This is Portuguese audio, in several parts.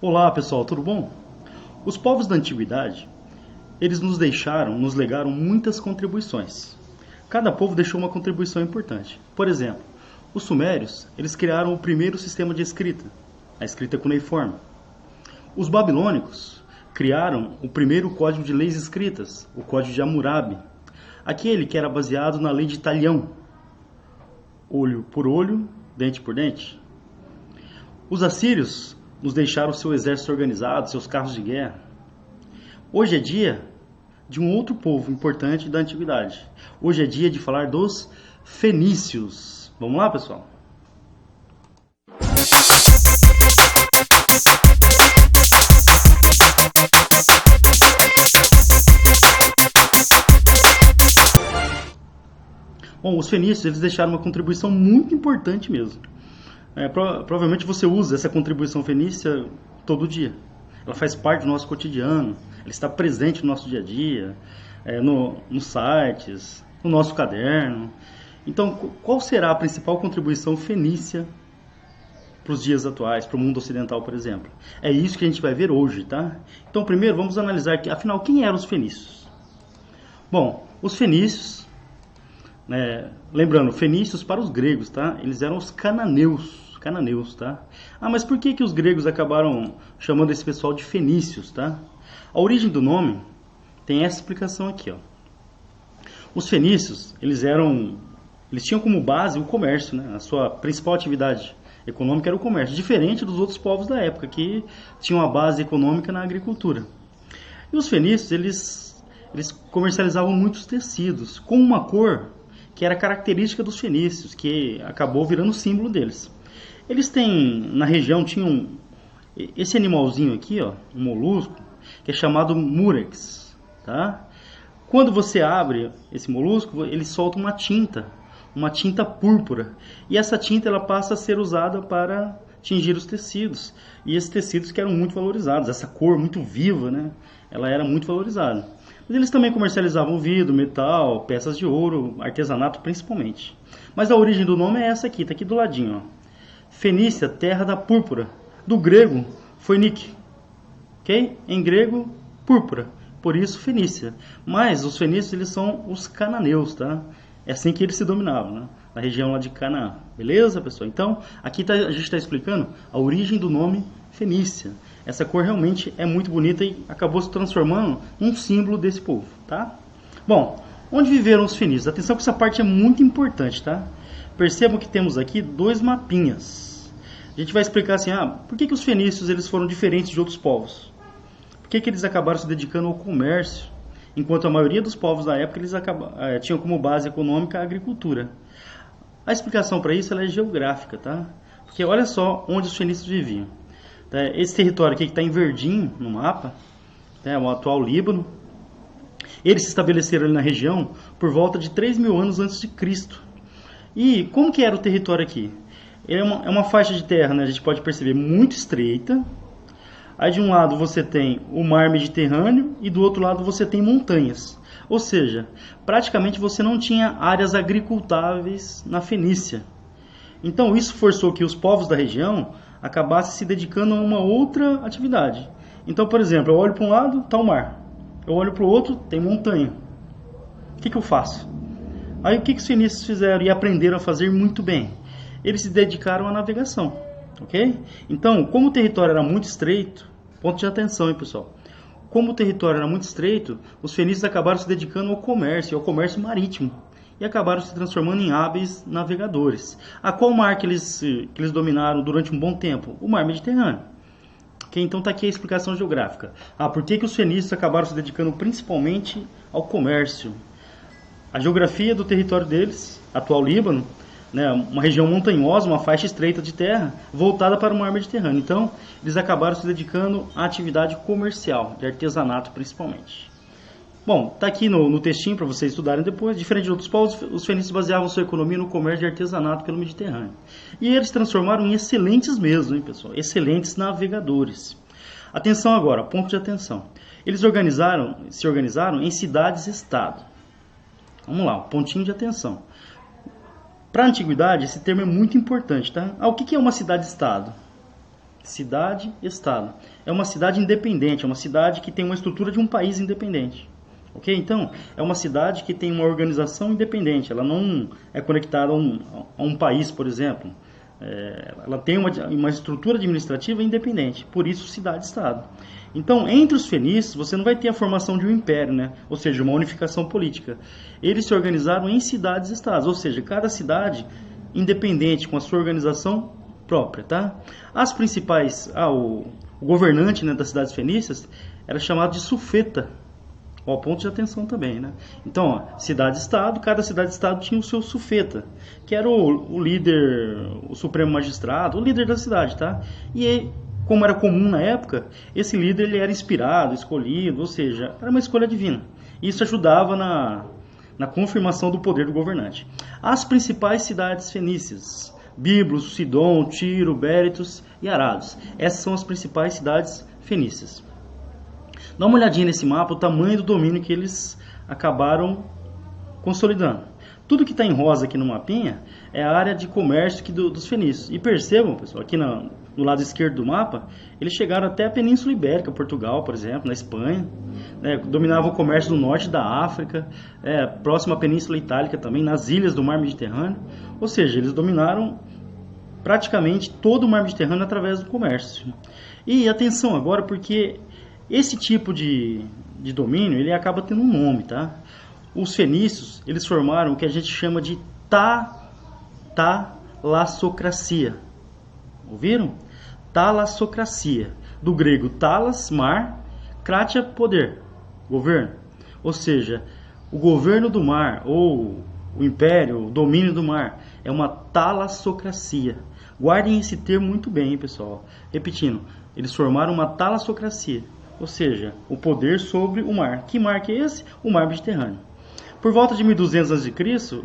Olá pessoal, tudo bom? Os povos da antiguidade, eles nos legaram muitas contribuições. Cada povo deixou uma contribuição importante. Por exemplo, os sumérios, eles criaram o primeiro sistema de escrita, a escrita cuneiforme. Os babilônicos criaram o primeiro código de leis escritas, o Código de Hammurabi, aquele que era baseado na lei de Talião, olho por olho, dente por dente. Os assírios nos deixaram seu exército organizado, seus carros de guerra. Hoje é dia de um outro povo importante da antiguidade. Hoje é dia de falar dos fenícios. Vamos lá, pessoal? Bom, os fenícios eles deixaram uma contribuição muito importante mesmo. Provavelmente você usa essa contribuição fenícia todo dia. Ela faz parte do nosso cotidiano, ela está presente no nosso dia a dia, nos sites, no nosso caderno. Então, qual será a principal contribuição fenícia para os dias atuais, para o mundo ocidental, por exemplo? É isso que a gente vai ver hoje, tá? Então, primeiro, vamos analisar aqui, afinal, quem eram os fenícios? Bom, os fenícios, lembrando, fenícios para os gregos, tá? Eles eram os cananeus, tá? Mas por que os gregos acabaram chamando esse pessoal de fenícios, tá? A origem do nome tem essa explicação aqui, ó. Os fenícios, eles tinham como base o comércio, né? A sua principal atividade econômica era o comércio, diferente dos outros povos da época, que tinham a base econômica na agricultura. E os fenícios, eles comercializavam muitos tecidos, com uma cor que era característica dos fenícios, que acabou virando símbolo deles. Eles na região tinham esse animalzinho aqui, ó, um molusco, que é chamado murex, tá? Quando você abre esse molusco, ele solta uma tinta púrpura, e essa tinta ela passa a ser usada para tingir os tecidos, e esses tecidos que eram muito valorizados, essa cor muito viva, né? Ela era muito valorizada. Mas eles também comercializavam vidro, metal, peças de ouro, artesanato principalmente. Mas a origem do nome é essa aqui, tá aqui do ladinho, ó. Fenícia, terra da púrpura. Do grego, Phoenique. Ok? Em grego, púrpura. Por isso, Fenícia. Mas os fenícios, eles são os cananeus, tá? É assim que eles se dominavam, né? Na região lá de Canaã. Beleza, pessoal? Então, aqui a gente está explicando a origem do nome Fenícia. Essa cor realmente é muito bonita e acabou se transformando num símbolo desse povo, tá? Bom, onde viveram os fenícios? Atenção que essa parte é muito importante, tá? Percebam que temos aqui dois mapinhas. A gente vai explicar assim, por que os fenícios eles foram diferentes de outros povos? Por que eles acabaram se dedicando ao comércio, enquanto a maioria dos povos da época eles tinham como base econômica a agricultura? A explicação para isso ela é geográfica, tá? Porque olha só onde os fenícios viviam. Esse território aqui que está em verdinho no mapa, o atual Líbano, eles se estabeleceram ali na região por volta de 3.000 anos antes de Cristo. E como que era o território aqui? É uma faixa de terra, né, a gente pode perceber, muito estreita. Aí de um lado você tem o mar Mediterrâneo e do outro lado você tem montanhas. Ou seja, praticamente você não tinha áreas agricultáveis na Fenícia. Então isso forçou que os povos da região acabassem se dedicando a uma outra atividade. Então, por exemplo, eu olho para um lado, está o mar. Eu olho para o outro, tem montanha. O que eu faço? Aí o que os fenícios fizeram e aprenderam a fazer muito bem? Eles se dedicaram à navegação, ok? Então, como o território era muito estreito, ponto de atenção, hein, pessoal? Como o território era muito estreito, os fenícios acabaram se dedicando ao comércio marítimo, e acabaram se transformando em hábeis navegadores. A qual mar que eles dominaram durante um bom tempo? O mar Mediterrâneo. Okay? Então está aqui a explicação geográfica. Por que os fenícios acabaram se dedicando principalmente ao comércio? A geografia do território deles, atual Líbano, né, uma região montanhosa, uma faixa estreita de terra, voltada para o mar Mediterrâneo. Então, eles acabaram se dedicando à atividade comercial, de artesanato principalmente. Bom, está aqui no textinho para vocês estudarem depois. Diferente de outros povos, os fenícios baseavam sua economia no comércio de artesanato pelo Mediterrâneo. E eles se transformaram em excelentes mesmo, hein, pessoal? Excelentes navegadores. Atenção agora, ponto de atenção. Eles se organizaram em cidades-estado. Vamos lá, pontinho de atenção. Para a antiguidade, esse termo é muito importante, tá? O que é uma cidade-estado? Cidade-estado. É uma cidade independente, é uma cidade que tem uma estrutura de um país independente. Ok? Então, é uma cidade que tem uma organização independente. Ela não é conectada a um país, por exemplo. Ela tem uma estrutura administrativa independente. Por isso, cidade-estado. Então, entre os fenícios, você não vai ter a formação de um império, né? Ou seja, uma unificação política. Eles se organizaram em cidades-estados, ou seja, cada cidade independente, com a sua organização própria, tá? As principais, o governante, né, das cidades fenícias era chamado de sufeta. Ó, ponto de atenção também, né? Então, cidade-estado, cada cidade-estado tinha o seu sufeta, que era o líder, o supremo magistrado, o líder da cidade, tá? E como era comum na época, esse líder ele era inspirado, escolhido, ou seja, era uma escolha divina. Isso ajudava na confirmação do poder do governante. As principais cidades fenícias: Biblos, Sidom, Tiro, Bérytos e Arados. Essas são as principais cidades fenícias. Dá uma olhadinha nesse mapa, o tamanho do domínio que eles acabaram consolidando. Tudo que está em rosa aqui no mapinha é a área de comércio dos fenícios. E percebam, pessoal, aqui no lado esquerdo do mapa, eles chegaram até a Península Ibérica, Portugal, por exemplo, na Espanha, né, dominavam o comércio do norte da África, próximo à Península Itálica também, nas ilhas do Mar Mediterrâneo. Ou seja, eles dominaram praticamente todo o Mar Mediterrâneo através do comércio. E atenção agora, porque esse tipo de domínio, ele acaba tendo um nome, tá? Os fenícios, eles formaram o que a gente chama de talassocracia. Ouviram? Talassocracia. Do grego talas, mar, kratia, poder, governo. Ou seja, o governo do mar, ou o império, o domínio do mar, é uma talassocracia. Guardem esse termo muito bem, hein, pessoal. Repetindo, eles formaram uma talassocracia. Ou seja, o poder sobre o mar. Que mar que é esse? O Mar Mediterrâneo. Por volta de 1200 a.C.,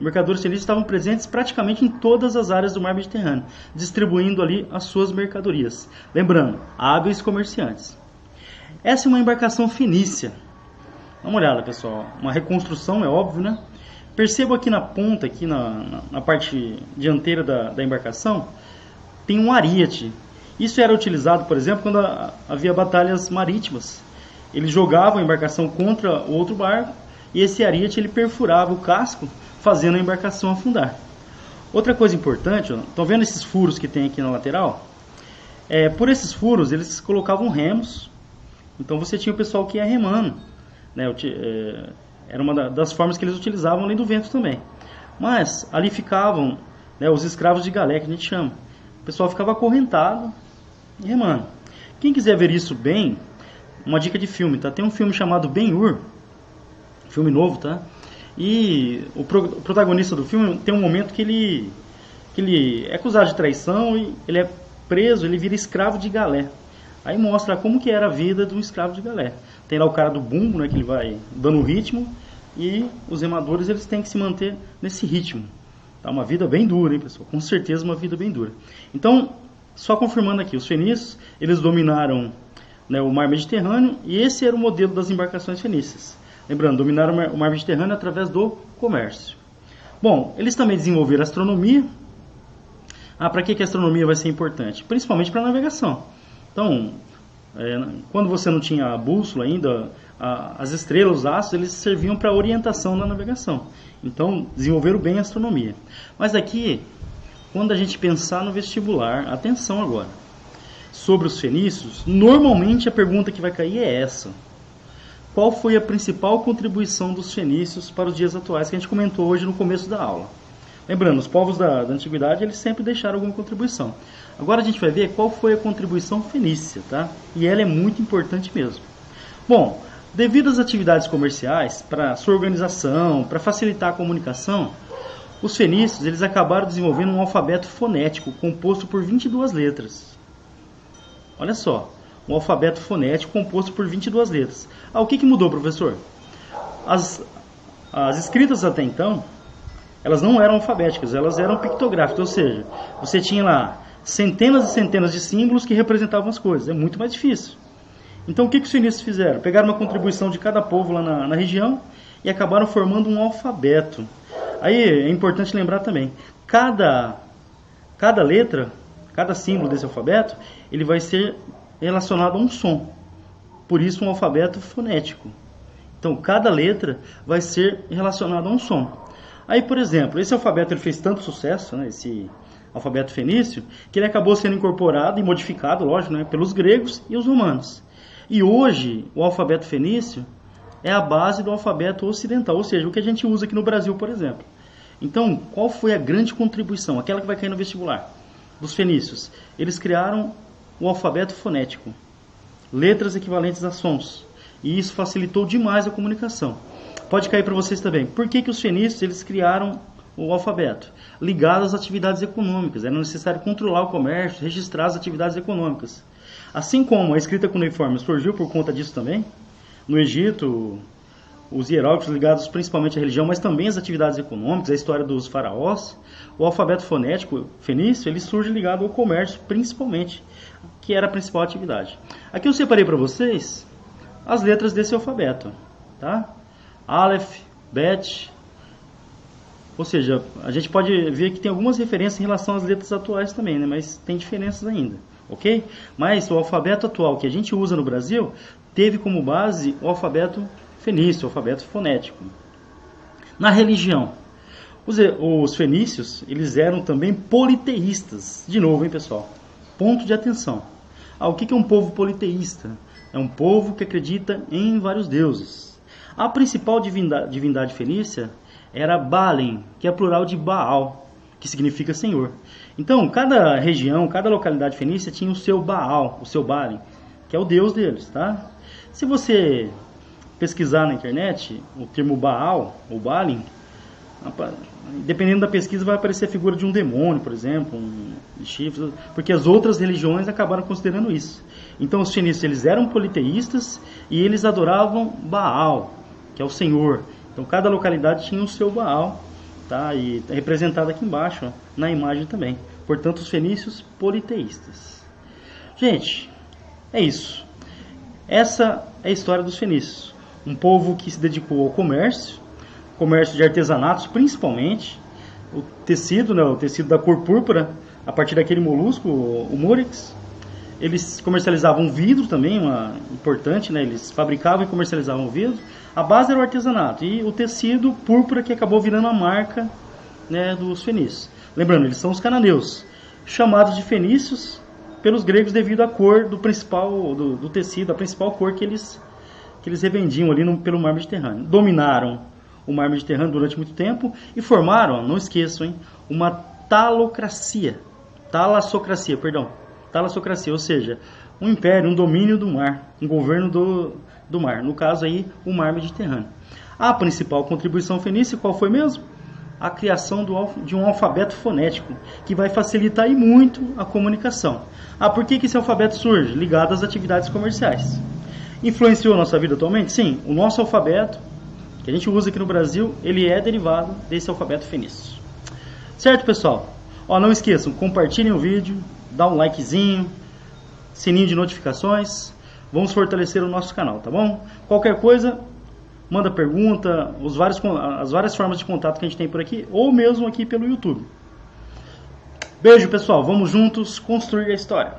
mercadores fenícios estavam presentes praticamente em todas as áreas do Mar Mediterrâneo, distribuindo ali as suas mercadorias. Lembrando, hábeis comerciantes. Essa é uma embarcação fenícia. Dá uma olhada, pessoal. Uma reconstrução, é óbvio, né? Perceba aqui na ponta, aqui na parte dianteira da embarcação, tem um ariete. Isso era utilizado, por exemplo, quando havia batalhas marítimas. Eles jogavam a embarcação contra outro barco e esse ariete ele perfurava o casco, fazendo a embarcação afundar. Outra coisa importante, estão vendo esses furos que tem aqui na lateral? Por esses furos eles colocavam remos, então você tinha o pessoal que ia remando, né? Era uma das formas que eles utilizavam, além do vento também. Mas ali ficavam, né, os escravos de galé, que a gente chama. O pessoal ficava acorrentado e remando. Quem quiser ver isso bem, uma dica de filme, tá? Tem um filme chamado Ben-Hur, filme novo, tá? E o protagonista do filme tem um momento que ele é acusado de traição e ele é preso, ele vira escravo de galé. Aí mostra como que era a vida de um escravo de galé. Tem lá o cara do bumbo, né, que ele vai dando o ritmo, e os remadores eles têm que se manter nesse ritmo. Tá uma vida bem dura, hein, pessoal? Com certeza uma vida bem dura. Então, só confirmando aqui, os fenícios, eles dominaram, né, o Mar Mediterrâneo, e esse era o modelo das embarcações fenícias. Lembrando, dominaram o Mar Mediterrâneo através do comércio. Bom, eles também desenvolveram astronomia. Para que a astronomia vai ser importante? Principalmente para a navegação. Então, quando você não tinha a bússola ainda, as estrelas, os astros, eles serviam para orientação na navegação. Então, desenvolveram bem a astronomia. Mas aqui, quando a gente pensar no vestibular, atenção agora, sobre os fenícios, normalmente a pergunta que vai cair é essa. Qual foi a principal contribuição dos fenícios para os dias atuais, que a gente comentou hoje no começo da aula? Lembrando, os povos da antiguidade, eles sempre deixaram alguma contribuição. Agora a gente vai ver qual foi a contribuição fenícia, tá? E ela é muito importante mesmo. Bom, devido às atividades comerciais, para sua organização, para facilitar a comunicação, os fenícios eles acabaram desenvolvendo um alfabeto fonético composto por 22 letras. Olha só, um alfabeto fonético composto por 22 letras. O que mudou, professor? As escritas até então, elas não eram alfabéticas, elas eram pictográficas, ou seja, você tinha lá centenas e centenas de símbolos que representavam as coisas, é muito mais difícil. Então o que os fenícios fizeram? Pegaram uma contribuição de cada povo lá na região e acabaram formando um alfabeto. Aí é importante lembrar também, cada letra cada símbolo desse alfabeto, ele vai ser relacionado a um som. Por isso um alfabeto fonético. Então cada letra vai ser relacionada a um som. Aí, por exemplo, esse alfabeto ele fez tanto sucesso, né, esse alfabeto fenício, que ele acabou sendo incorporado e modificado, lógico, né, pelos gregos e os romanos. E hoje o alfabeto fenício é a base do alfabeto ocidental, ou seja, o que a gente usa aqui no Brasil, por exemplo. Então, qual foi a grande contribuição? Aquela que vai cair no vestibular, dos fenícios. Eles criaram o alfabeto fonético, letras equivalentes a sons. E isso facilitou demais a comunicação. Pode cair para vocês também. Por que os fenícios eles criaram o alfabeto? Ligado às atividades econômicas. Era necessário controlar o comércio, registrar as atividades econômicas. Assim como a escrita cuneiforme surgiu por conta disso também, no Egito, os hieróglifos ligados principalmente à religião, mas também às atividades econômicas, a história dos faraós, o alfabeto fonético fenício, ele surge ligado ao comércio principalmente, que era a principal atividade. Aqui eu separei para vocês as letras desse alfabeto, tá? Aleph, Bet, ou seja, a gente pode ver que tem algumas referências em relação às letras atuais também, né? Mas tem diferenças ainda, ok? Mas o alfabeto atual que a gente usa no Brasil teve como base o alfabeto fenício, o alfabeto fonético. Na religião, os fenícios, eles eram também politeístas. De novo, hein, pessoal? Ponto de atenção. O que é um povo politeísta? É um povo que acredita em vários deuses. A principal divindade fenícia era Baalin, que é plural de Baal, que significa Senhor. Então, cada região, cada localidade fenícia tinha o seu Baal, o seu Baalin, que é o deus deles, tá? Se você pesquisar na internet o termo Baal ou Baalin, dependendo da pesquisa vai aparecer a figura de um demônio, por exemplo, de chifres, porque as outras religiões acabaram considerando isso. Então os fenícios eles eram politeístas e eles adoravam Baal, que é o Senhor. Então cada localidade tinha o seu Baal, tá? E é representado aqui embaixo, ó, na imagem também. Portanto, os fenícios politeístas. Gente, é isso. Essa é a história dos fenícios. Um povo que se dedicou ao comércio de artesanatos principalmente, o tecido, né, o tecido da cor púrpura, a partir daquele molusco, o murex. Eles comercializavam vidro também, importante, né, eles fabricavam e comercializavam vidro. A base era o artesanato e o tecido púrpura que acabou virando a marca, né, dos fenícios. Lembrando, eles são os cananeus, chamados de fenícios pelos gregos devido à cor do principal do tecido, a principal cor que eles revendiam ali pelo mar Mediterrâneo. Dominaram o mar Mediterrâneo durante muito tempo e formaram, não esqueçam, hein, uma talassocracia, ou seja, um império, um domínio do mar, um governo do mar, no caso aí o mar Mediterrâneo. A principal contribuição fenícia, qual foi mesmo? A criação de um alfabeto fonético, que vai facilitar aí muito a comunicação. Por que esse alfabeto surge? Ligado às atividades comerciais. Influenciou a nossa vida atualmente? Sim, o nosso alfabeto, que a gente usa aqui no Brasil, ele é derivado desse alfabeto fenício. Certo, pessoal? Não esqueçam, compartilhem o vídeo, dá um likezinho, sininho de notificações. Vamos fortalecer o nosso canal, tá bom? Qualquer coisa, manda pergunta, as várias formas de contato que a gente tem por aqui, ou mesmo aqui pelo YouTube. Beijo, pessoal. Vamos juntos construir a história.